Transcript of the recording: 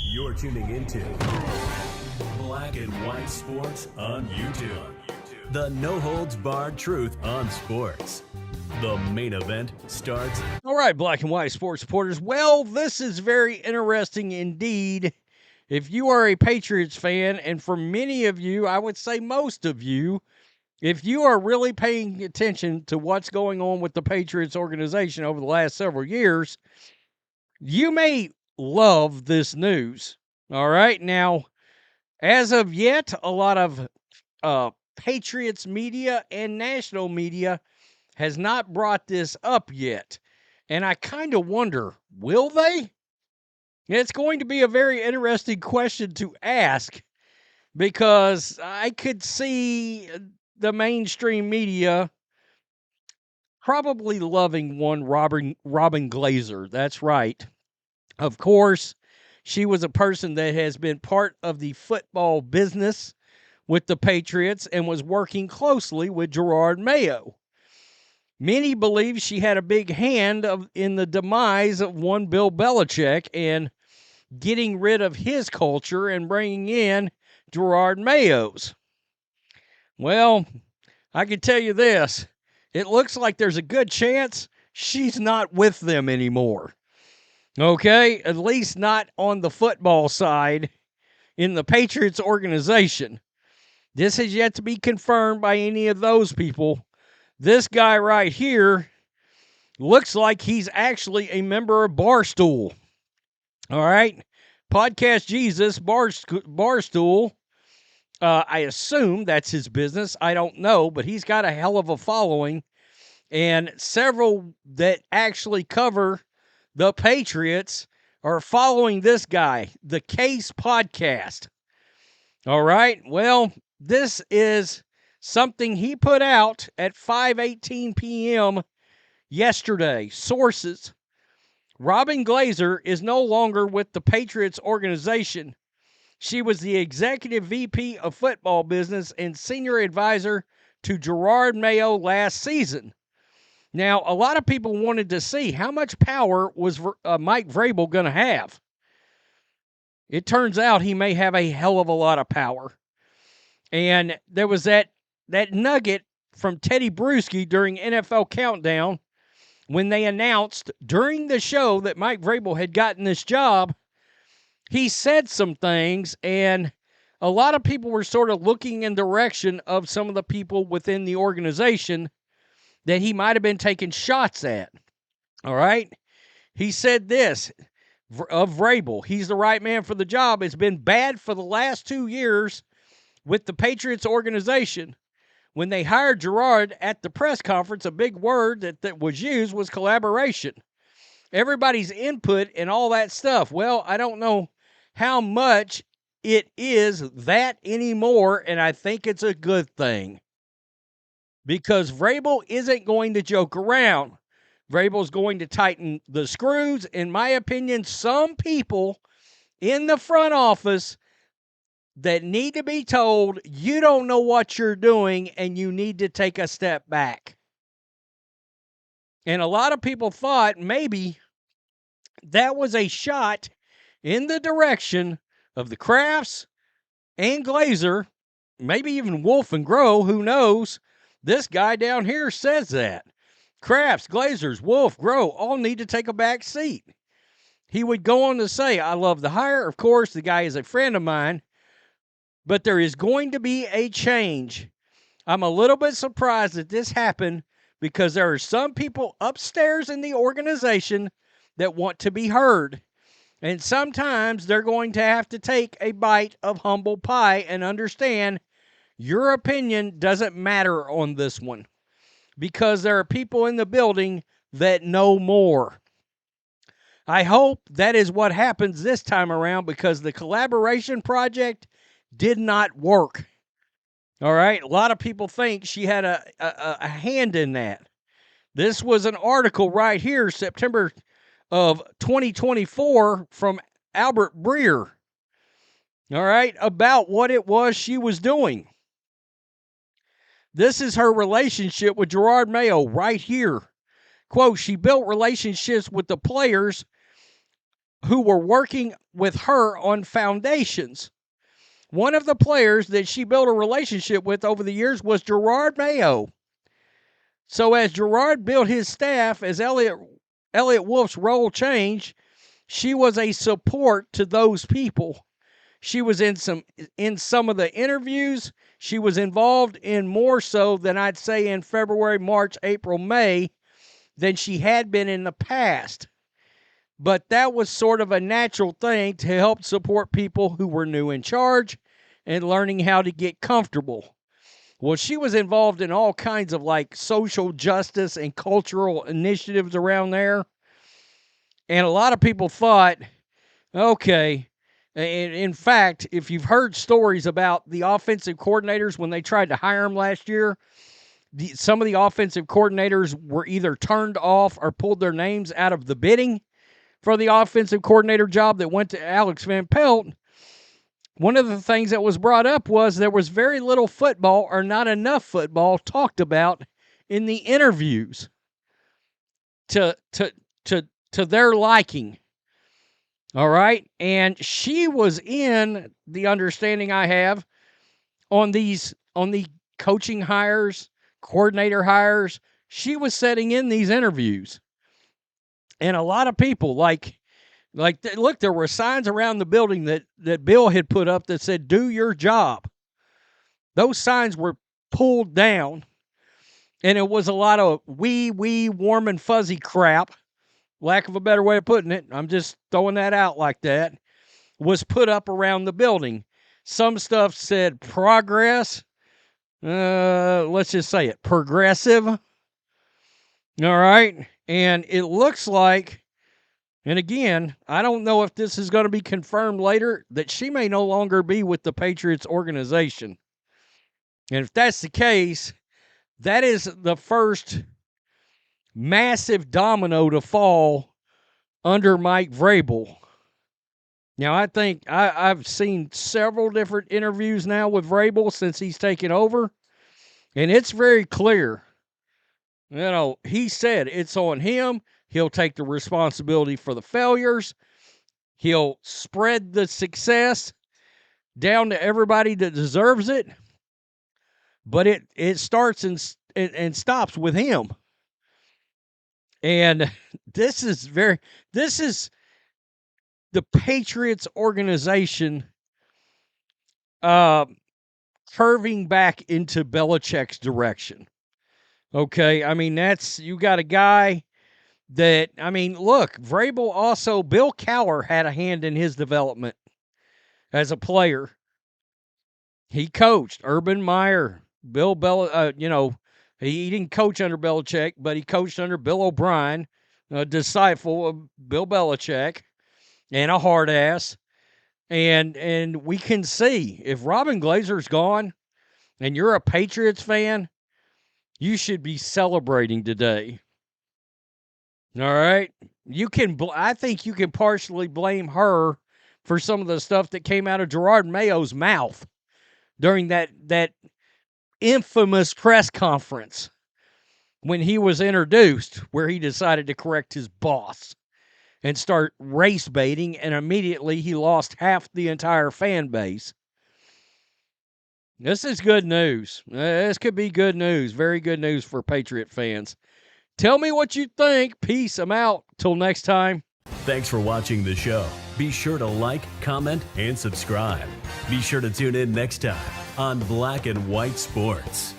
You're tuning into Black and White Sports on YouTube. The no-holds-barred truth on sports. The main event starts. All right, Black and White Sports supporters. Well, this is very interesting indeed. If you are a Patriots fan, and for many of you, I would say most of you, if you are really paying attention to what's going on with the Patriots organization over the last several years, you may love this news. All right. Now, as of yet, a lot of Patriots media and national media has not brought this up yet. And I kind of wonder, will they? It's going to be a very interesting question to ask, because I could see the mainstream media probably loving one Robyn Glaser. That's right. Of course, she was a person that has been part of the football business with the Patriots and was working closely with Jerod Mayo. Many believe she had a big hand in the demise of one Bill Belichick and getting rid of his culture and bringing in Jerod Mayo's. Well, I can tell you this. It looks like there's a good chance she's not with them anymore. Okay? At least not on the football side in the Patriots organization. This has yet to be confirmed by any of those people. This guy right here looks like he's actually a member of Barstool. All right? Podcast Jesus, Barstool. I assume that's his business. I don't know, but he's got a hell of a following. And several that actually cover the Patriots are following this guy, the Case Podcast. All right? Well, this is something he put out at 5:18 p.m. yesterday. Sources. Robyn Glaser is no longer with the Patriots organization. She was the executive VP of football business and senior advisor to Jerod Mayo last season. Now, a lot of people wanted to see how much power was Mike Vrabel going to have. It turns out he may have a hell of a lot of power. And there was that nugget from Teddy Bruschi during NFL Countdown when they announced during the show that Mike Vrabel had gotten this job. He said some things, and a lot of people were sort of looking in the direction of some of the people within the organization that he might have been taking shots at. All right? He said this of Vrabel. He's the right man for the job. It's been bad for the last 2 years with the Patriots organization. When they hired Jerod at the press conference, a big word that was used was collaboration. Everybody's input and all that stuff. Well, I don't know how much it is that anymore, and I think it's a good thing. Because Vrabel isn't going to joke around. Vrabel's going to tighten the screws. In my opinion, some people in the front office that need to be told, you don't know what you're doing and you need to take a step back. And a lot of people thought maybe that was a shot in the direction of the Krafts and Glaser, maybe even Wolf and Groh, who knows? This guy down here says that. Krafts, Glazers, Wolf, Groh all need to take a back seat. He would go on to say, I love the hire. Of course, the guy is a friend of mine. But there is going to be a change. I'm a little bit surprised that this happened because there are some people upstairs in the organization that want to be heard. And sometimes they're going to have to take a bite of humble pie and understand your opinion doesn't matter on this one. Because there are people in the building that know more. I hope that is what happens this time around, because the collaboration project did not work. All right? A lot of people think she had a hand in that. This was an article right here, September of 2024, from Albert Breer. All right? About what it was she was doing. This is her relationship with Jerod Mayo right here. Quote, she built relationships with the players who were working with her on foundations. One of the players that she built a relationship with over the years was Jerod Mayo. So as Jerod built his staff, as Elliot Wolf's role changed, she was a support to those people. She was in some of the interviews. She was involved in more so than I'd say in February, March, April, May than she had been in the past. But that was sort of a natural thing to help support people who were new in charge and learning how to get comfortable. Well, she was involved in all kinds of like social justice and cultural initiatives around there. And a lot of people thought, okay, in fact, if you've heard stories about the offensive coordinators when they tried to hire them last year, some of the offensive coordinators were either turned off or pulled their names out of the bidding for the offensive coordinator job that went to Alex Van Pelt. One of the things that was brought up was there was very little football or not enough football talked about in the interviews to their liking. All right? And she was in the understanding I have on the coaching hires, coordinator hires. She was setting in these interviews. And a lot of people, look, there were signs around the building that Bill had put up that said, "Do your job." Those signs were pulled down, and it was a lot of wee, warm and fuzzy crap, lack of a better way of putting it. I'm just throwing that out like that, was put up around the building. Some stuff said progress. Let's just say it, progressive. All right. And it looks like, and again, I don't know if this is going to be confirmed later, that she may no longer be with the Patriots organization. And if that's the case, that is the first massive domino to fall under Mike Vrabel. Now, I think I've seen several different interviews now with Vrabel since he's taken over, and it's very clear. You know, he said it's on him. He'll take the responsibility for the failures. He'll spread the success down to everybody that deserves it. But it starts and stops with him. And this is the Patriots organization curving back into Belichick's direction. Okay, I mean, you got a guy that, I mean, look, Vrabel also, Bill Cowher had a hand in his development as a player. He coached Urban Meyer, he didn't coach under Belichick, but he coached under Bill O'Brien, a disciple of Bill Belichick, and a hard ass. And we can see, if Robyn Glaser's gone and you're a Patriots fan, you should be celebrating today. All right? I think you can partially blame her for some of the stuff that came out of Jerod Mayo's mouth during that infamous press conference when he was introduced, where he decided to correct his boss and start race baiting, and immediately he lost half the entire fan base. This is good news. This could be good news. Very good news for Patriot fans. Tell me what you think. Peace. I'm out. Till next time. Thanks for watching the show. Be sure to like, comment, and subscribe. Be sure to tune in next time on Black and White Sports.